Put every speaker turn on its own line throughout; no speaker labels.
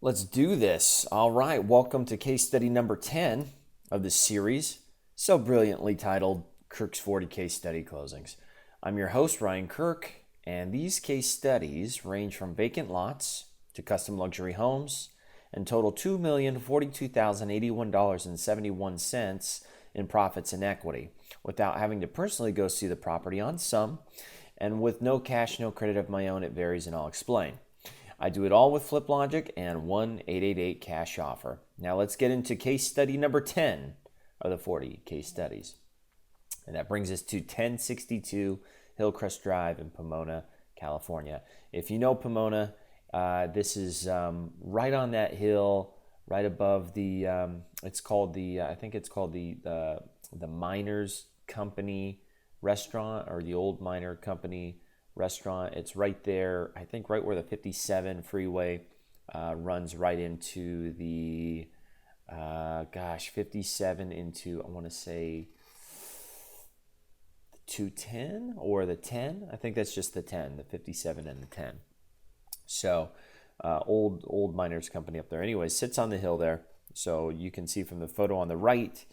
Let's do this. All right, welcome to case study number 10 of the series, so brilliantly titled Kirk's 40 Case Study Closings. I'm your host, Ryan Kirk, and these case studies range from vacant lots to custom luxury homes and total $2,042,081.71 in profits and equity without having to personally go see the property on some, and with no cash, no credit of my own. It varies, and I'll explain. I do it all with Flip Logic and 1-888 cash offer. Now let's get into case study number 10 of the 40 case studies. And that brings us to 1062 Hillcrest Drive in Pomona, California. If you know Pomona, this is right on that hill, right above the, it's called the, I think it's called the Miners Company restaurant, or the Old Miner Company restaurant. It's right there, I think right where the 57 freeway runs right into the 57 into, I want to say, 210 or the 10. I think that's just the 10, the 57 and the 10. So old Miners Company up there. Anyways, sits on the hill there. So you can see from the photo on the right,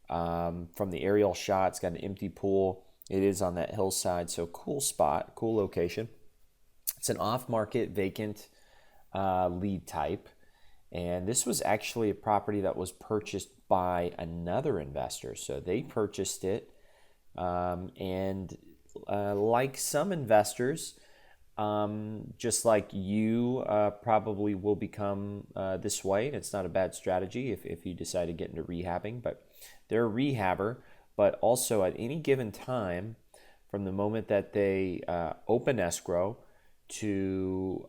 from the aerial shot, it's got an empty pool. It is on that hillside, so cool spot, cool location. It's an off-market, vacant lead type, and this was actually a property that was purchased by another investor. So they purchased it, and like some investors, just like you probably will become this way, and it's not a bad strategy if you decide to get into rehabbing, but they're a rehabber. But also at any given time, from the moment that they open escrow to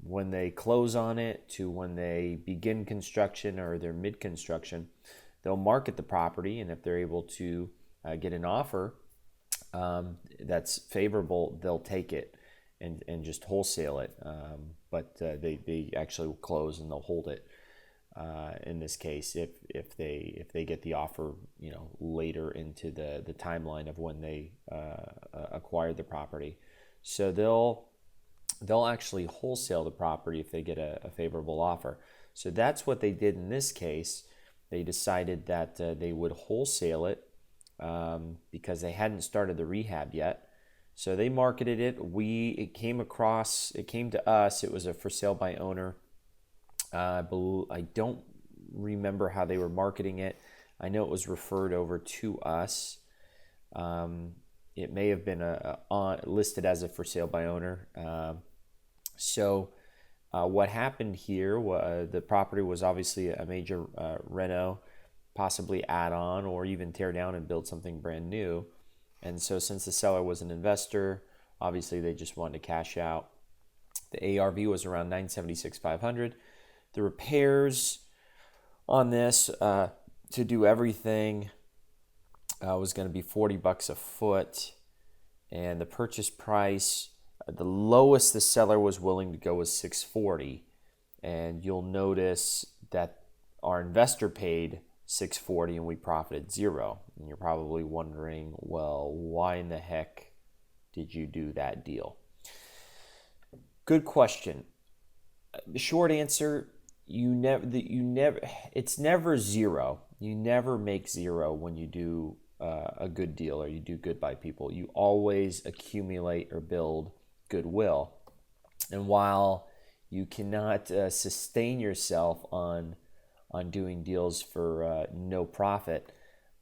when they close on it to when they begin construction or they're mid-construction, they'll market the property, and if they're able to get an offer that's favorable, they'll take it and just wholesale it. But they actually will close and they'll hold it. In this case, if they get the offer, later into the timeline of when they acquired the property, so they'll actually wholesale the property if they get a favorable offer. So that's what they did in this case. They decided that they would wholesale it because they hadn't started the rehab yet. So they marketed it. It came to us. It was a for sale by owner. I don't remember how they were marketing it. I know it was referred over to us. It may have been listed as a for sale by owner. So what happened here was the property was obviously a major reno, possibly add on, or even tear down and build something brand new. And so since the seller was an investor, obviously they just wanted to cash out. The ARV was around $976,500. The repairs on this to do everything was going to be $40 a foot, and the purchase price, the lowest the seller was willing to go was $640, and you'll notice that our investor paid $640 and we profited $0. And you're probably wondering, well, why in the heck did you do that deal? Good question. The short answer, it's never zero. You never make zero when you do a good deal or you do good by people. You always accumulate or build goodwill. And while you cannot sustain yourself on doing deals for no profit,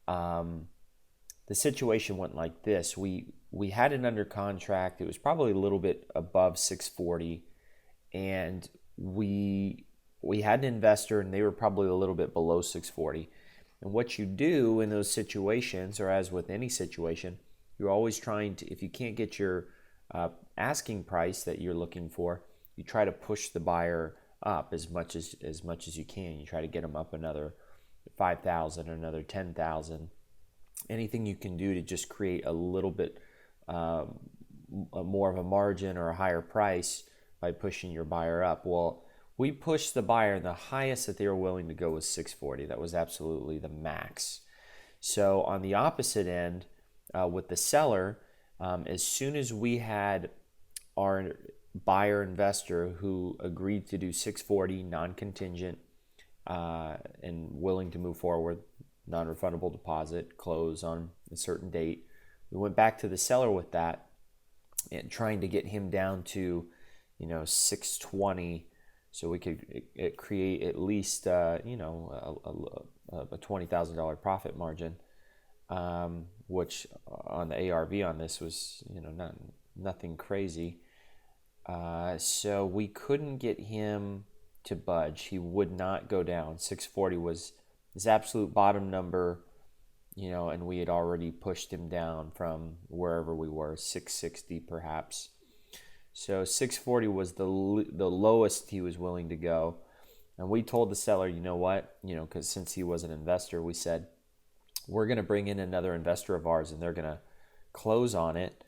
the situation went like this. We had it under contract. It was probably a little bit above $640, and we had an investor, and they were probably a little bit below $640. And what you do in those situations, or as with any situation, you're always trying to, if you can't get your asking price that you're looking for, you try to push the buyer up as much as you can. You try to get them up another $5,000, another $10,000. Anything you can do to just create a little bit more of a margin or a higher price by pushing your buyer up. Well, we pushed the buyer, and the highest that they were willing to go was $640. That was absolutely the max. So on the opposite end, with the seller, as soon as we had our buyer investor who agreed to do 640 non-contingent and willing to move forward, non-refundable deposit, close on a certain date. We went back to the seller with that and trying to get him down to 620 so we could create at least a $20,000 profit margin, which on the ARV on this was nothing crazy. So we couldn't get him to budge. He would not go down. 640 was his absolute bottom number, and we had already pushed him down from wherever we were, 660 perhaps. So 640 was the lowest he was willing to go. And we told the seller, you know what, because since he was an investor, we said, we're going to bring in another investor of ours and they're going to close on it.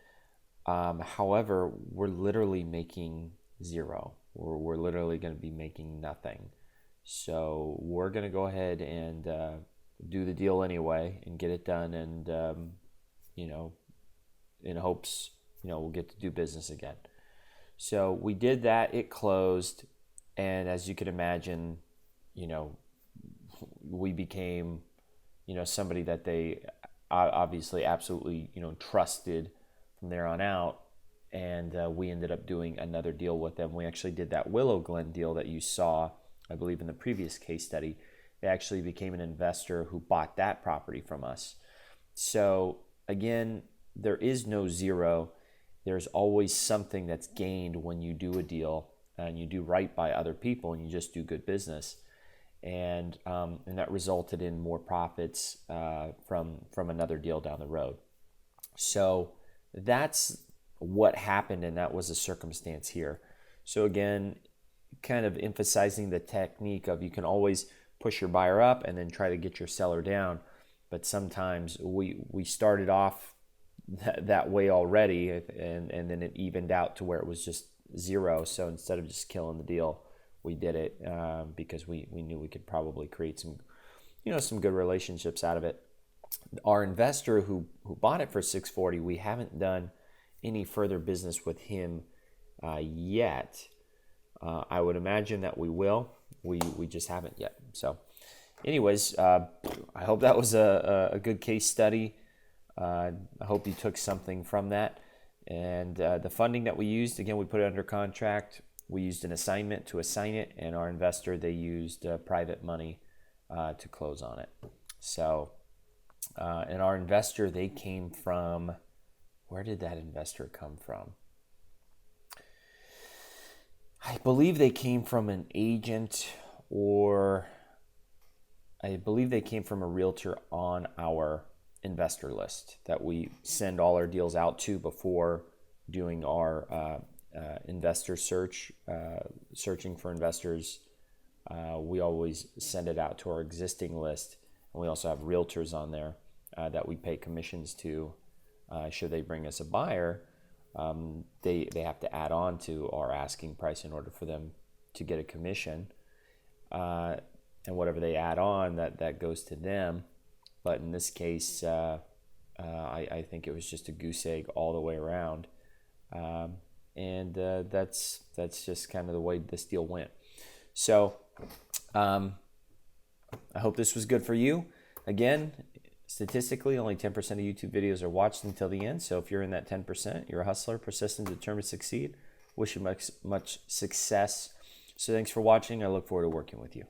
However, we're literally making zero. We're literally going to be making nothing. So we're going to go ahead and do the deal anyway and get it done. And, in hopes, we'll get to do business again. So we did that. It closed. And as you can imagine, we became, somebody that they obviously absolutely, trusted from there on out. And we ended up doing another deal with them. We actually did that Willow Glen deal that you saw, I believe, in the previous case study. They actually became an investor who bought that property from us. So again, there is no zero. There's always something that's gained when you do a deal and you do right by other people and you just do good business. And that resulted in more profits from another deal down the road. So that's what happened, and that was a circumstance here. So again, kind of emphasizing the technique of you can always push your buyer up and then try to get your seller down. But sometimes we started off that way already, and then it evened out to where it was just zero. So instead of just killing the deal, we did it because we knew we could probably create some good relationships out of it. Our investor who bought it for 640, we haven't done any further business with him yet. I would imagine that we will. We just haven't yet. So anyways, I hope that was a good case study. I hope you took something from that. And the funding that we used, again, we put it under contract. We used an assignment to assign it, and our investor, they used private money to close on it. So, and our investor, they came from, where did that investor come from? I believe they came from an agent, or I believe they came from a realtor on our investor list that we send all our deals out to before doing our investor search, searching for investors. We always send it out to our existing list, and we also have realtors on there that we pay commissions to. Should they bring us a buyer, they have to add on to our asking price in order for them to get a commission, and whatever they add on, that goes to them. But in this case, I think it was just a goose egg all the way around, and that's just kind of the way this deal went. So I hope this was good for you. Again, statistically, only 10% of YouTube videos are watched until the end. So if you're in that 10%, you're a hustler, persistent, determined to succeed. Wish you much success. So thanks for watching. I look forward to working with you.